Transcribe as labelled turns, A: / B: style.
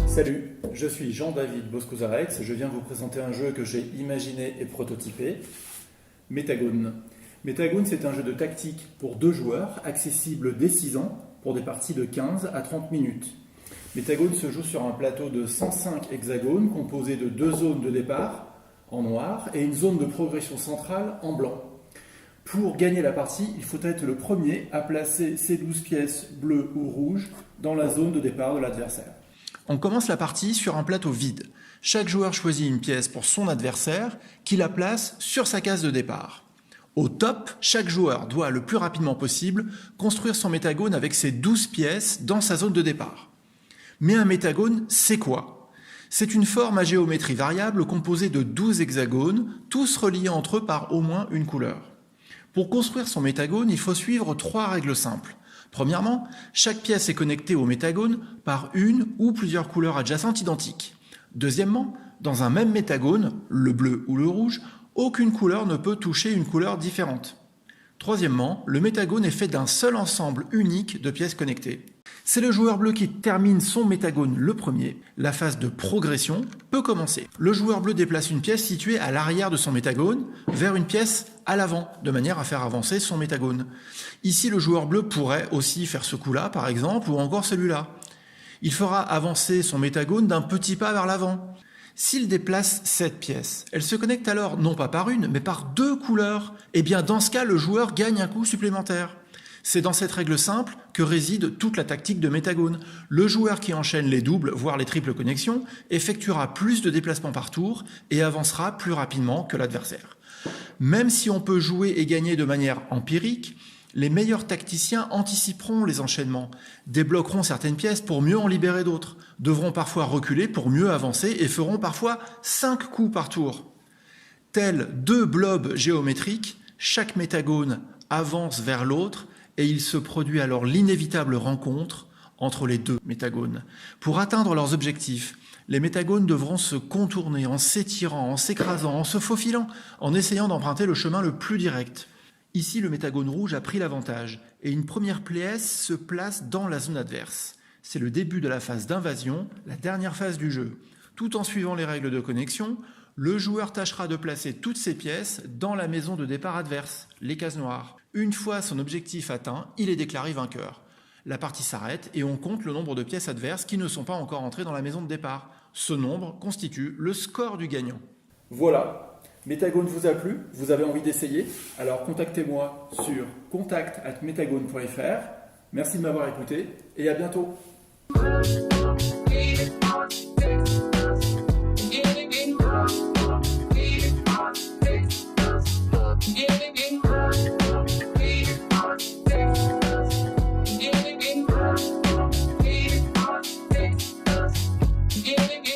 A: Salut, je suis Jean-David Boscosarex, je viens vous présenter un jeu que j'ai imaginé et prototypé, Metagone. Metagone, c'est un jeu de tactique pour 2 joueurs, accessible dès 6 ans, pour des parties de 15 à 30 minutes. Metagone se joue sur un plateau de 105 hexagones, composé de 2 zones de départ, en noir, et une zone de progression centrale, en blanc. Pour gagner la partie, il faut être le premier à placer ces 12 pièces bleues ou rouges dans la zone de départ de l'adversaire. On commence la partie sur un plateau vide. Chaque joueur choisit une pièce pour son adversaire qui la place sur sa case de départ. Au top, chaque joueur doit le plus rapidement possible construire son métagone avec ses 12 pièces dans sa zone de départ. Mais un métagone, c'est quoi? C'est une forme à géométrie variable composée de 12 hexagones, tous reliés entre eux par au moins une couleur. Pour construire son métagone, il faut suivre 3 règles simples. Premièrement, chaque pièce est connectée au métagone par une ou plusieurs couleurs adjacentes identiques. Deuxièmement, dans un même métagone, le bleu ou le rouge, aucune couleur ne peut toucher une couleur différente. Troisièmement, le métagone est fait d'un seul ensemble unique de pièces connectées. C'est le joueur bleu qui termine son métagone le premier. La phase de progression peut commencer. Le joueur bleu déplace une pièce située à l'arrière de son métagone vers une pièce à l'avant, de manière à faire avancer son métagone. Ici, le joueur bleu pourrait aussi faire ce coup-là, par exemple, ou encore celui-là. Il fera avancer son métagone d'un petit pas vers l'avant. S'il déplace cette pièce, elle se connecte alors non pas par une, mais par 2 couleurs. Et bien dans ce cas, le joueur gagne un coup supplémentaire. C'est dans cette règle simple que réside toute la tactique de métagone. Le joueur qui enchaîne les doubles, voire les triples connexions, effectuera plus de déplacements par tour et avancera plus rapidement que l'adversaire. Même si on peut jouer et gagner de manière empirique, les meilleurs tacticiens anticiperont les enchaînements, débloqueront certaines pièces pour mieux en libérer d'autres, devront parfois reculer pour mieux avancer et feront parfois 5 coups par tour. Tels 2 blobs géométriques, chaque métagone avance vers l'autre et il se produit alors l'inévitable rencontre entre les 2 métagones. Pour atteindre leurs objectifs, les métagones devront se contourner en s'étirant, en s'écrasant, en se faufilant, en essayant d'emprunter le chemin le plus direct. Ici, le métagone rouge a pris l'avantage et une première pièce se place dans la zone adverse. C'est le début de la phase d'invasion, la dernière phase du jeu. Tout en suivant les règles de connexion, le joueur tâchera de placer toutes ses pièces dans la maison de départ adverse, les cases noires. Une fois son objectif atteint, il est déclaré vainqueur. La partie s'arrête et on compte le nombre de pièces adverses qui ne sont pas encore entrées dans la maison de départ. Ce nombre constitue le score du gagnant. Voilà, Metagone vous a plu, vous avez envie d'essayer? Alors contactez-moi sur contact@metagone.fr. Merci de m'avoir écouté et à bientôt.